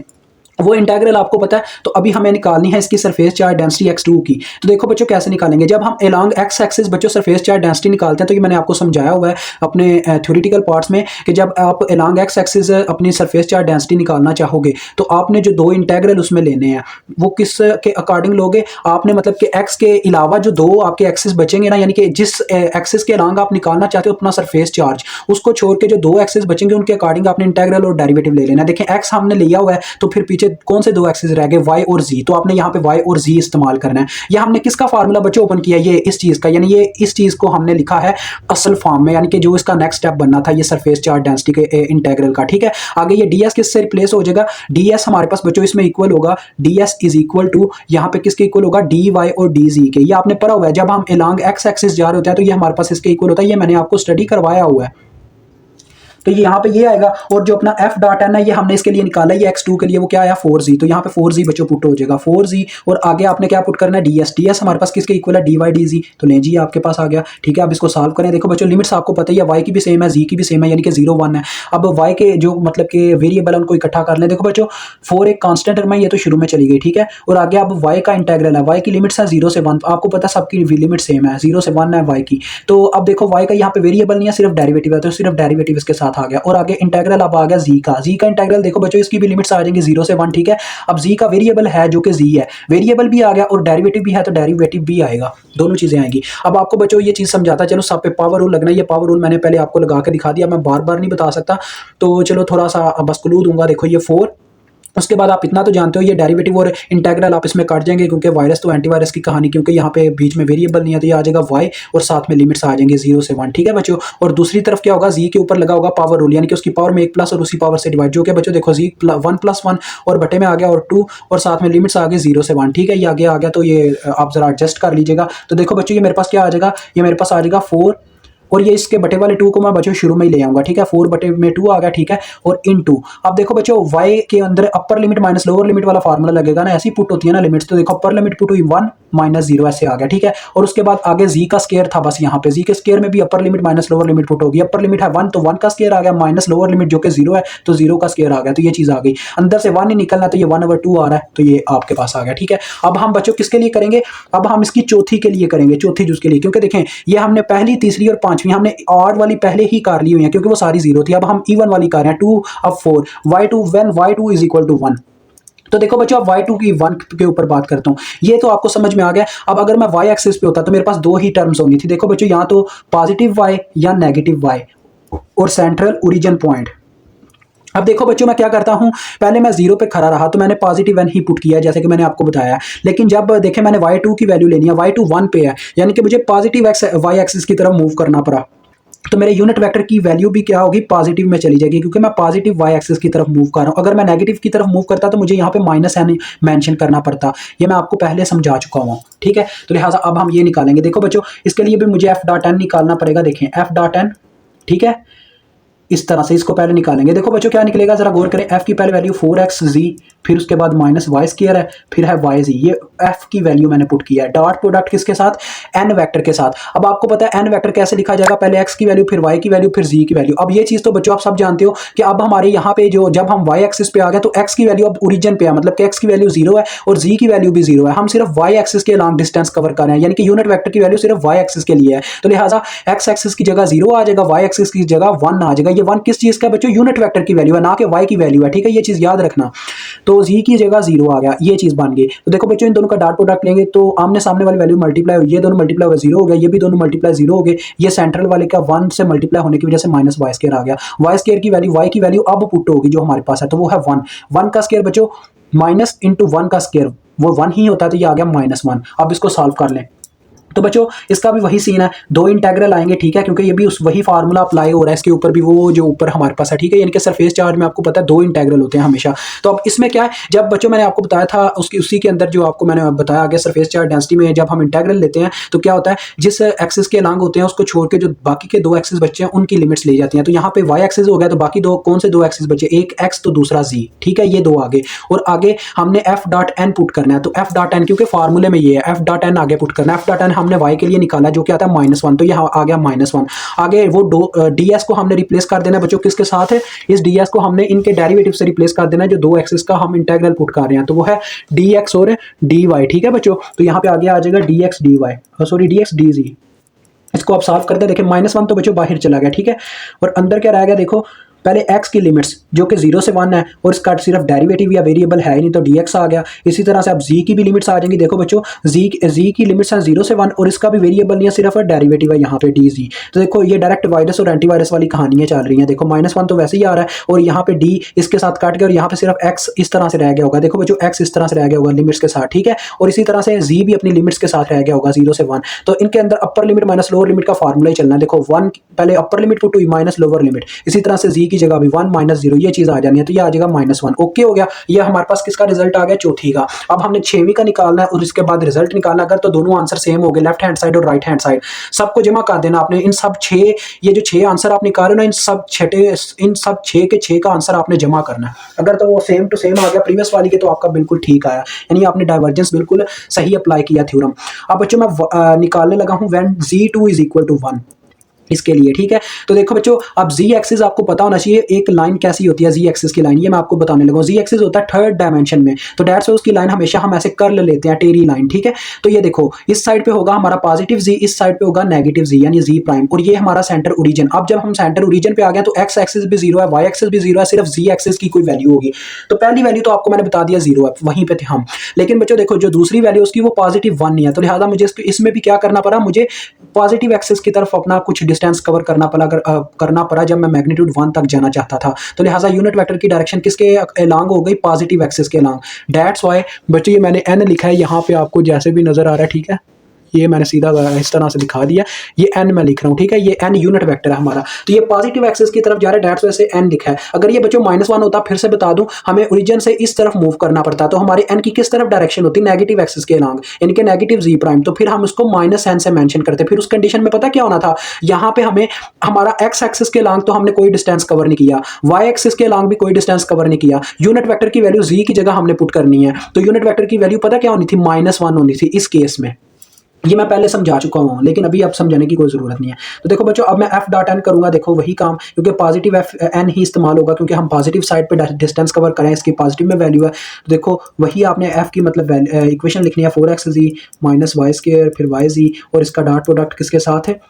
वो इंटीग्रल आपको पता है। तो अभी हमें निकालनी है इसकी सरफेस चार्ज डेंसिटी x2 की। तो देखो बच्चों कैसे निकालेंगे, जब हम अलोंग x एक्सिस बच्चों सरफेस चार्ज डेंसिटी निकालते हैं, तो ये मैंने आपको समझाया हुआ है अपने थ्योरेटिकल पार्ट्स में कि जब आप अलोंग x एक्सिस अपनी सरफेस चार्ज डेंसिटी निकालना चाहोगे तो आपने जो दो इंटीग्रल उसमें लेने हैं वो किस के अकॉर्डिंग लोगे। आपने मतलब कि x के अलावा जो दो आपके एक्सिस बचेंगे ना, यानी कि जिस एक्सिस के अलोंग आप निकालना चाहते हो अपना सरफेस चार्ज, उसको छोड़ के जो दो एक्सिस बचेंगे उनके अकॉर्डिंग आपने इंटीग्रल और डेरिवेटिव ले लेना। देखें x हमने लिया हुआ है, तो फिर पीछे कौन से दो एक्सिस रह गए, y और z, तो आपने यहाँ पे y और z इस्तेमाल करना है। ये हमने किसका फार्मूला बच्चों ओपन किया, ये इस चीज का, यानी ये इस चीज को हमने लिखा है असल फॉर्म में, यानी कि जो इसका नेक्स्ट स्टेप बनना था ये सरफेस चार्ज डेंसिटी के इंटीग्रल का। ठीक है, आगे ये ds किससे रिप्लेस हो जाएगा, ds हमारे पास बच्चों इसमें इक्वल होगा, ds इज इक्वल टू यहाँ पे किसके इक्वल होगा, dy और dz के। ये आपने पढ़ा हुआ है, जब हम अलोंग x एक्सिस जा रहे होते हैं तो ये हमारे पास इसके इक्वल होता है, ये मैंने आपको स्टडी करवाया हुआ है। तो ये यहाँ पे ये आएगा, और जो अपना f डॉट n है ये हमने इसके लिए निकाला है, ये x2 के लिए वो क्या आया 4z, तो यहाँ पे 4z बच्चों पुट हो जाएगा 4z, और आगे आपने क्या पुट करना है ds हमारे पास किसके इक्वल है dy dz, तो ले जी आपके पास आ गया। ठीक है, अब इसको सॉल्व करें। देखो बच्चों लिमिट्स आपको पता ही है, y की भी सेम है z की भी सेम है, यानी कि 0 1 है। अब y के जो मतलब कि वेरिएबल है उनको इकट्ठा कर लें। देखो बच्चों 4 एक कांस्टेंट टर्म है, ये तो शुरू में चली गई। ठीक है, और आगे अब y का इंटीग्रल है, y की लिमिट्स है 0 से 1, आपको पता है सबकी लिमिट सेम है, 0 से 1 है y की। तो अब देखो y का यहाँ पे वेरिएबल नहीं है, सिर्फ डेरिवेटिव है, तो सिर्फ डेरिवेटिव इसके साथ आ गया। और आगे इंटीग्रल अब आ गया z का इंटीग्रल, देखो बच्चों इसकी भी लिमिट्स आ जाएंगी 0 से 1। ठीक है, अब z का वेरिएबल है जो कि z है, वेरिएबल भी आ गया और डेरिवेटिव भी है, तो डेरिवेटिव भी आएगा, दोनों चीजें आएंगी। अब आपको बच्चों ये चीज समझाता चलो, सब पे पावर रूल लगना है, ये पावर रूल मैंने पहले आपको लगा के दिखा दिया, मैं बार बार नहीं बता सकता, तो चलो थोड़ा सा बस क्लू दूंगा। देखो ये 4, उसके बाद आप इतना तो जानते हो ये डेरिवेटिव और इंटीग्रल आप इसमें काट जाएंगे, क्योंकि वायरस तो एंटीवायरस की कहानी, क्योंकि यहाँ पे बीच में वेरिएबल नहीं है, तो ये आ जाएगा y और साथ में लिमिट्स आ जाएंगे 0 से 1। ठीक है बच्चों, और दूसरी तरफ क्या होगा, z के ऊपर लगा होगा पावर रूल, यानी कि उसकी पावर में 1 प्लस और उसी पावर से डिवाइड, जो कि बच्चों देखो z 1 + 1 और बटे में आ गया और 2 और साथ में लिमिट्स आ गई 0 से 1। ठीक है, ये आगे आ गया, तो ये आप जरा एडजस्ट कर लीजिएगा। तो देखो बच्चों ये मेरे पास क्या आ जाएगा, ये मेरे पास आ जाएगा 4, और ये इसके बटे वाले 2 को मैं बच्चों शुरू में ही ले आऊंगा। ठीक है, 4 बटे में 2 आ गया। ठीक है, और इन 2, अब देखो बच्चों y के अंदर अपर लिमिट माइनस लोअर लिमिट वाला फार्मूला लगेगा ना, ऐसी पुट होती है ना लिमिट्स, तो देखो अपर लिमिट पुट हुई 1 - 0 ऐसे आ गया। ठीक है, और उसके बाद आगे z का स्क्वायर था, बस यहाँ पे z के स्क्वायर में भी upper limit minus lower limit put होगी। अपर लिमिट है 1, तो 1 का स्क्वायर आ गया, माइनस लोअर लिमिट जो कि 0 है, तो 0 का स्क्वायर आ गया, तो ये चीज आ गई। अंदर से 1 ही निकलना, तो ये 1/2 आ रहा है, तो ये आपके पास आ गया। ठीक है, अब हम बच्चों किसके लिए करेंगे, अब हम इसकी चौथी के लिए करेंगे, चौथी जूस के लिए, क्योंकि देखें ये हमने पहली, तीसरी और पांचवी हमने ऑड वाली पहले ही कर ली हुई है, क्योंकि वो सारी 0 थी। अब हम इवन वाली कर रहे हैं, 2 अब 4, y2 when y2 is equal to 1। तो देखो बच्चों अब y2 की 1 के ऊपर बात करता हूँ, ये तो आपको समझ में आ गया। अब अगर मैं y एक्सिस पे होता तो मेरे पास दो ही टर्म्स होनी थी। देखो बच्चों यहाँ तो पॉजिटिव y या नेगेटिव y और सेंट्रल ओरिजिन पॉइंट। अब देखो बच्चों मैं क्या करता हूं, पहले मैं 0 पे खड़ा रहा तो मैंने पॉजिटिव 1 ही पुट किया, जैसे कि मैंने आपको बताया। लेकिन जब देखें मैंने y2 की वैल्यू लेनी है, y2 1 पे है, यानी कि मुझे पॉजिटिव y एक्सिस की तरफ मूव करना पड़ा, तो मेरे यूनिट वेक्टर की वैल्यू भी क्या होगी, पॉजिटिव में चली जाएगी, क्योंकि मैं पॉजिटिव y एक्सिस की तरफ मूव कर रहा हूं। अगर मैं नेगेटिव की तरफ मूव करता तो मुझे यहाँ पे -n मेंशन करना पड़ता, ये मैं आपको पहले समझा चुका हूँ। ठीक है, तो लिहाजा अब हम ये निकालेंगे। देखो बच्चों इसके लिए भी मुझे f डॉट n निकालना पड़ेगा। देखें f डॉट n, ठीक है, इस तरह से इसको पहले निकालेंगे। देखो बच्चों क्या निकलेगा, जरा गौर करें। f की पहले वैल्यू 4xz, फिर उसके बाद -y² है, फिर है yz, ये f की वैल्यू मैंने पुट किया है। डॉट प्रोडक्ट किसके साथ, n वेक्टर के साथ। अब आपको पता है n वेक्टर कैसे लिखा जाएगा, पहले x की वैल्यू, फिर y की वैल्यू, फिर z की वैल्यू। अब ये चीज तो बच्चों आप सब जानते हो कि अब हमारे यहाँ पे जो जब हम y एक्सिस पे आ गए तो x की वैल्यू अब ओरिजिन पे है, मतलब कि x की वैल्यू 0 है और z की वैल्यू भी 0 है। हम सिर्फ y एक्सिस के लॉन्ग डिस्टेंस कवर कर रहे हैं, यानी कि यूनिट वेक्टर की वैल्यू सिर्फ y एक्सिस के लिए है, तो लिहाजा x एक्सिस की जगह 0 आ जाएगा, y एक्सिस की जगह 1 आ जाएगा। ये 1 किस चीज का बच्चों, यूनिट वेक्टर की वैल्यू है, ना कि y की वैल्यू है। ठीक है, ये चीज याद रखना। तो z की जगह 0 आ गया, ये चीज बन गई। तो देखो बच्चों इन दोनों का डॉट प्रोडक्ट लेंगे तो आमने सामने वाली वैल्यू मल्टीप्लाई हुई, ये दोनों मल्टीप्लाई हुए 0 हो गया, ये भी दोनों मल्टीप्लाई 0 हो गए। ये सेंट्रल वाले का 1 से मल्टीप्लाई होने की वजह से -y² आ गया। y² की वैल्यू, y की वैल्यू अब पुट होगी जो हमारे पास है, तो वो है 1। 1 का स्क्वायर बच्चों माइनस इंटू 1 का स्क्वायर, वो 1 ही होता है, तो ये आ गया -1। अब इसको सॉल्व कर लें। तो बच्चों इसका भी वही सीन है, दो इंटीग्रल आएंगे। ठीक है, क्योंकि ये भी उस वही फार्मूला अप्लाई हो रहा है, इसके ऊपर भी वो जो ऊपर हमारे पास है। ठीक है, यानी कि सरफेस चार्ज में आपको पता है दो इंटीग्रल होते हैं हमेशा। तो अब इसमें क्या है, जब बच्चों मैंने आपको बताया था उसी के अंदर जो आपको मैंने बताया आगे सरफेस चार्ज डेंसिटी में जब हम इंटीग्रल लेते हैं तो क्या होता है, जिस एक्सिस के अलॉन्ग होते हैं उसको छोड़ के जो बाकी के दो एक्सिस बचे हैं उनकी लिमिट्स ली जाती हैं। तो यहाँ पे y एक्सिस हो गया, तो बाकी दो कौन से दो एक्सिस बचे, एक x तो दूसरा z। ठीक है, ये दो आगे, और आगे हमने f डॉट n पुट करना है। तो f डॉट n क्योंकि फार्मूले में ये है, f डॉट n आगे पुट करना है। f डॉट n हमने y के लिए निकाला जो क्या आता है -1, तो यहाँ आ गया -1। आगे वो ds को हमने रिप्लेस कर देना है बच्चों किसके साथ है, इस ds को हमने इनके डेरिवेटिव से रिप्लेस कर देना है जो दो एक्सिस का हम इंटीग्रल पुट कर रहे हैं, तो वो है dx और dy। ठीक है बच्चों, तो यहाँ पे आगे आ जाएगा dx dy, sorry dx dz। इसको आप सॉल्व करते हैं, देखिए -1 तो बच्चों बाहर चला गया, ठीक है, और अंदर क्या रह गया देखो, पहले x की लिमिट्स जो कि 0 से 1 है और इसका सिर्फ डेरिवेटिव या वेरिएबल है ही नहीं, तो dx आ गया। इसी तरह से अब z की भी लिमिट्स आ जाएंगी, देखो बच्चों z की लिमिट्स हैं 0 से 1 और इसका भी वेरिएबल नहीं है, सिर्फ डेरिवेटिव है यहाँ पे dz। तो देखो ये डायरेक्ट वायरस और एंटीवायरस वाली कहानियां चल रही हैं, देखो -1 तो वैसे ही आ रहा है और यहाँ पे d इसके साथ काट गया और यहाँ पे सिर्फ x इस तरह से रह गया होगा, देखो बच्चों x इस तरह से रह गया होगा लिमिट्स के साथ, ठीक है, और इसी तरह से z भी अपनी लिमिट्स के साथ रह गया होगा 0 से 1। तो इनके अंदर अपर लिमिट माइनस लोअर लिमिट का फार्मूला ही चलना है, देखो 1 पहले अपर लिमिट पुट हुई माइनस लोअर लिमिट, इसी तरह से z की जगह भी 1 -0 ये चीज आ जानी है, तो ये आ जाएगा -1। ओके हो गया, ये हमारे पास किसका रिजल्ट आ गया, चौथी का। अब हमने 6वीं का निकालना है और इसके बाद रिजल्ट निकालना, अगर तो दोनों आंसर सेम हो गए लेफ्ट हैंड साइड और राइट हैंड साइड, सबको जमा कर देना आपने। इन सब 6 ये जो 6 आंसर आप निकाल रहे हो ना, इन सब 6 के 6 का आंसर आपने जमा करना है। अगर तो वो सेम टू सेम आ गया प्रीवियस वाली के तो आपका बिल्कुल ठीक आया, यानी आपने डाइवर्जेंस बिल्कुल सही अप्लाई किया थ्योरम। अब बच्चों मैं निकालने लगा हूं व्हेन z2 = 1 इसके लिए, ठीक है। तो देखो बच्चों अब z एक्सिस आपको पता होना चाहिए एक लाइन कैसी होती है, z एक्सिस की लाइन, ये मैं आपको बताने लगा हूं। z एक्सिस होता है 3rd डायमेंशन में, तो डेट्स वाई उसकी लाइन हमेशा हम ऐसे कर्ल लेते हैं, टेढ़ी लाइन, ठीक है। तो ये देखो इस साइड पे होगा हमारा पॉजिटिव z, इस साइड पे होगा नेगेटिव z यानी z प्राइम, और ये हमारा सेंटर ओरिजिन। अब जब हम सेंटर ओरिजिन पे आ गए तो x एक्सिस भी 0 है, y एक्सिस भी 0 है, सिर्फ z एक्सिस की कोई वैल्यू होगी। तो पहली वैल्यू तो आपको मैंने बता दिया 0 है, वहीं पे थे हम। लेकिन बच्चों देखो जो दूसरी वैल्यू उसकी वो +1 नहीं है, तो लिहाजा मुझे इसमें भी क्या करना पड़ा, मुझे पॉजिटिव एक्सिस की तरफ अपना कुछ डिस्टेंस कवर करना पड़ा जब मैं मैग्नीट्यूड 1 तक जाना चाहता था। तो लिहाजा यूनिट वेक्टर की डायरेक्शन किसके अलोंग हो गई, पॉजिटिव एक्सिस के अलोंग। दैट्स व्हाई बच्चों ये मैंने n लिखा है यहाँ पे, आपको जैसे भी नजर आ रहा है, ठीक है, ये मैंने सीधा इस तरह से दिखा दिया, ये n मैं लिख रहा हूँ, ठीक है, ये n यूनिट वेक्टर है हमारा, तो ये पॉजिटिव एक्सिस की तरफ जा रहा है, डेट्स वैसे n लिखा है। अगर ये बच्चों -1 होता, फिर से बता दूं, हमें ओरिजिन से इस तरफ मूव करना पड़ता, तो हमारे n की किस तरफ डायरेक्शन होती, नेगेटिव एक्सिस के अलोंग, यानी कि नेगेटिव z प्राइम, तो फिर हम उसको -n से मेंशन करते। फिर उस कंडीशन में पता क्या होना था, यहाँ पे हमें हमारा x एक्सिस के अलोंग तो हमने कोई डिस्टेंस कवर नहीं किया, y एक्सिस के अलोंग भी कोई डिस्टेंस कवर नहीं किया, यूनिट वेक्टर की वैल्यू z की जगह हमने पुट करनी है, तो यूनिट वेक्टर की वैल्यू पता क्या होनी थी, -1 होनी थी इस केस में। ये मैं पहले समझा चुका हूँ लेकिन अभी अब समझाने की कोई ज़रूरत नहीं है। तो देखो बच्चों अब मैं f.n करूँगा, देखो वही काम, क्योंकि पॉजिटिव n ही इस्तेमाल होगा, क्योंकि हम पॉजिटिव साइड पे डिस्टेंस कवर करें, इसकी पॉजिटिव में वैल्यू है। तो देखो वही आपने f की मतलब इक्वेशन लिखनी है, 4xz - y² फिर yz, और इसका डॉट प्रोडक्ट किसके साथ है,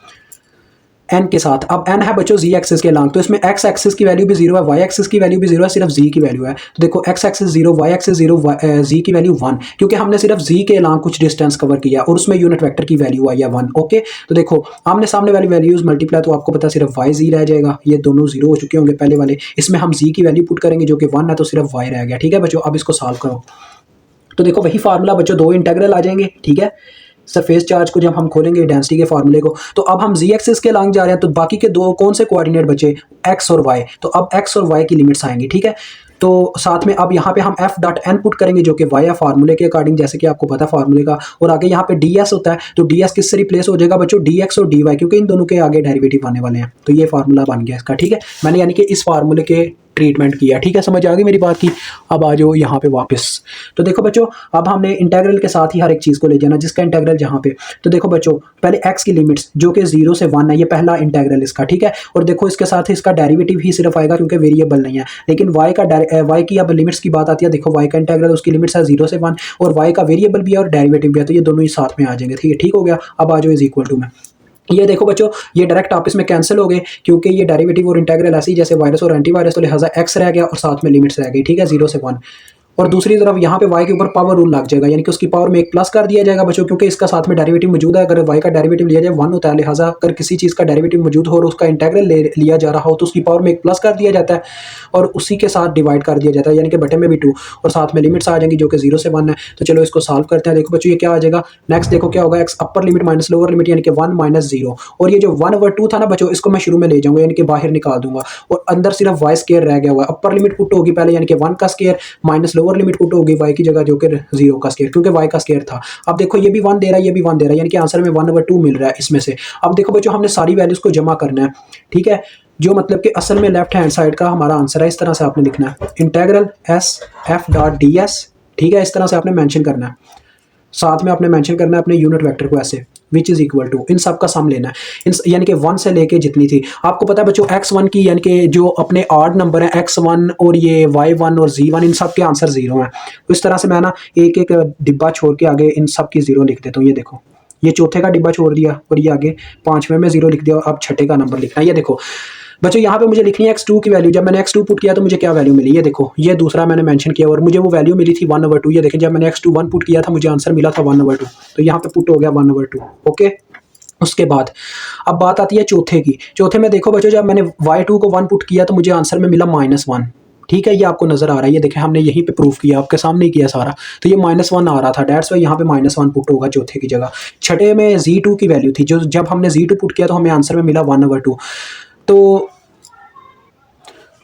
n के साथ। अब n है बच्चों z एक्सिस के अलोंग, तो इसमें x एक्सिस की वैल्यू भी 0 है, y एक्सिस की वैल्यू भी 0 है, सिर्फ z की वैल्यू है। तो देखो x axis 0, y axis 0, z की वैल्यू 1, क्योंकि हमने सिर्फ z के अलोंग कुछ डिस्टेंस कवर किया और उसमें यूनिट वेक्टर की वैल्यू आई है 1। ओके, तो देखो आमने सामने वाली वैल्यूज मल्टीप्लाई, तो आपको पता सिर्फ y z रह जाएगा, ये दोनों 0 हो चुके होंगे पहले वाले, इसमें हम z की वैल्यू पुट करेंगे जो कि 1 है, तो सिर्फ y रह गया, ठीक है बच्चों। अब इसको सॉल्व करो, तो देखो वही फार्मूला बच्चों, दो इंटीग्रल आ जाएंगे, ठीक है। सरफेस चार्ज को जब हम खोलेंगे डेंसिटी के फार्मूले को, तो अब हम z एक्सिस के अलोंग जा रहे हैं, तो बाकी के दो कौन से कोऑर्डिनेट बचे, x और y, तो अब x और y की लिमिट्स आएंगी, ठीक है। तो साथ में अब यहाँ पे हम f.n पुट करेंगे जो कि y है फार्मूले के अकॉर्डिंग, जैसे कि आपको पता फार्मूले का, और आगे यहाँ पे ds होता है, तो ds किससे रिप्लेस हो जाएगा बच्चों, dx और dy, क्योंकि इन दोनों के आगे डेरिवेटिव आने वाले हैं। तो ये फार्मूला बन गया इसका, ठीक है। मैंने यानी कि इस फार्मूले के ट्रीटमेंट किया, ठीक है, समझ आ गई मेरी बात की। अब आ जाओ यहाँ पे वापस, तो देखो बच्चों अब हमने इंटीग्रल के साथ ही हर एक चीज़ को ले जाना, जिसका इंटीग्रल जहाँ पे, तो देखो बच्चों पहले x की लिमिट्स जो कि 0 से 1 है, ये पहला इंटीग्रल इसका, ठीक है। और देखो इसके साथ इसका डेरिवेटिव ही सिर्फ आएगा क्योंकि वेरिएबल नहीं है, लेकिन y की अब लिमिट्स की बात आती है, देखो y का इंटीग्रल उसकी लिमिट्स है 0 से 1, और y का वेरिएबल भी है और डेरिवेटिव भी है, तो ये दोनों ही साथ में आ जाएंगे, ठीक है, ठीक हो गया। अब आ जाओ इज इक्वल टू में, ये देखो बच्चों ये डायरेक्ट आपस में कैंसिल हो गए, क्योंकि ये डेरिवेटिव और इंटीग्रल ऐसे ही जैसे वायरस और एंटीवायरस, तो लिहाजा x रह गया और साथ में लिमिट्स रह गई, ठीक है, 0 से 1। और दूसरी तरफ यहाँ पे y के ऊपर पावर रूल लग जाएगा, यानी कि उसकी पावर में एक प्लस कर दिया जाएगा बच्चों, क्योंकि इसका साथ में डेरिवेटिव मौजूद है। अगर y का डेरिवेटिव लिया जाए 1 होता है, लिहाजा अगर किसी चीज़ का डेरिवेटिव मौजूद हो और उसका इंटीग्रल लिया जा रहा हो तो उसकी पावर में एक प्लस कर दिया जाता है और उसी के साथ डिवाइड कर दिया जाता है, यानी कि बटे में भी 2, और साथ में लिमिट्स आ जाएंगी जो कि 0 से 1 है। तो चलो इसको सॉल्व करते हैं। देखो बच्चों ये क्या आ जाएगा, नेक्स्ट देखो क्या होगा, x अपर लिमिट माइनस लोअर लिमिट, यानी कि 1 - 0, और ये जो 1/2 था ना बच्चों, इसको मैं शुरू में ले जाऊंगा, यानी कि बाहर निकाल दूंगा, और अंदर सिर्फ y² रह गया हुआ है। अपर लिमिट पुट होगी पहले, यानी कि 1 का square, minus lower limit put होगी y की जगह जो कि 0 का स्क्वायर, क्योंकि y का स्क्वायर था। अब देखो ये भी 1 दे रहा है, ये भी 1 दे रहा है, यानी कि आंसर में 1/2 मिल रहा है इसमें से। अब देखो बच्चों हमने सारी वैल्यूज को जमा करना है, ठीक है, जो मतलब कि असल में लेफ्ट हैंड साइड का हमारा आंसर है, इस तरह से आपने लिखना है, इंटीग्रल s f.ds, ठीक है, इस तरह से आपने मेंशन करना है, साथ में आपने मेंशन करना है अपने यूनिट वेक्टर को ऐसे, विच इज़ इक्वल टू, इन सब का सम लेना है, इन यानी कि 1 से लेके जितनी थी। आपको पता है बच्चों x1 की यानी कि जो अपने ऑड नंबर है x1 और ये y1 और z1 इन सब के आंसर 0 हैं। तो इस तरह से मैं ना एक एक डिब्बा छोड़ के आगे इन सब की 0 लिख देता हूँ। ये देखो, ये चौथे का डिब्बा छोड़ दिया और ये आगे पाँचवें में 0 लिख दिया। अब छठे का नंबर लिखना है। ये देखो बच्चों, यहाँ पे मुझे लिखनी है x2 की वैल्यू। जब मैंने x2 पुट किया तो मुझे क्या वैल्यू मिली, ये देखो, ये दूसरा मैंने मेंशन किया और मुझे वो वैल्यू मिली थी 1/2। ये देखें, जब मैंने x2 1 पुट किया था मुझे आंसर मिला था 1/2, तो यहाँ पे पुट हो गया 1/2। ओके, उसके बाद अब बात आती है चौथे की। चौथे में देखो बच्चों, जब मैंने y2 को 1 पुट किया तो मुझे आंसर में मिला -1। ठीक है, ये आपको नजर आ रहा है, ये देखें हमने यहीं पे प्रूफ किया, आपके सामने ही किया सारा। तो ये -1 आ रहा था, डेट्स वाई यहाँ पे -1 पुट होगा चौथे की जगह। छठे में z2 की वैल्यू थी, जो जब हमने z2 पुट किया तो हमें आंसर में मिला 1/2।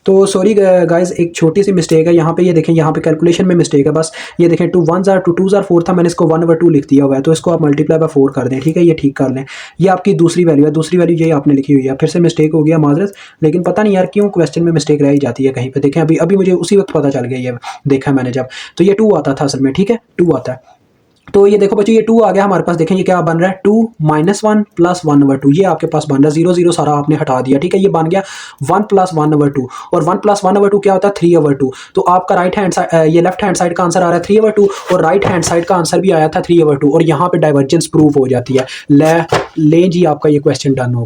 तो सॉरी गाइस, एक छोटी सी मिस्टेक है यहाँ पे। ये देखें, यहाँ पे कैलकुलेशन में मिस्टेक है बस। ये देखें 2 1s are 2 2s are 4 था, मैंने इसको 1/2 लिख दिया हुआ है, तो इसको आप मल्टीप्लाई बाय 4 कर दें। ठीक है, ये ठीक कर लें। ये आपकी दूसरी वैल्यू है, दूसरी वैल्यू ये आपने लिखी हुई है। फिर से मिस्टेक हो गया, माजरत, लेकिन पता नहीं यार क्यों क्वेश्चन में मिस्टेक रह ही जाती है कहीं पे। देखें, अभी अभी मुझे उसी वक्त पता चल गया, ये देखा मैंने जब, तो ये 2 आता था असल में। ठीक है, 2 आता है। तो ये देखो बच्चों, ये 2 आ गया हमारे पास। देखें ये क्या बन रहा है, 2 -1 + 1/2। ये आपके पास बन रहा है, 0 0 सारा आपने हटा दिया। ठीक है, ये बन गया 1 + 1/2, और 1 + 1/2 क्या होता है, 3/2। तो आपका राइट हैंड साइड, ये लेफ्ट हैंड साइड का आंसर आ रहा है 3/2, और राइट हैंड साइड का आंसर भी आया था 3/2, और यहाँ पे डाइवर्जेंस प्रूव हो जाती है। ले जी, आपका ये क्वेश्चन डन हो।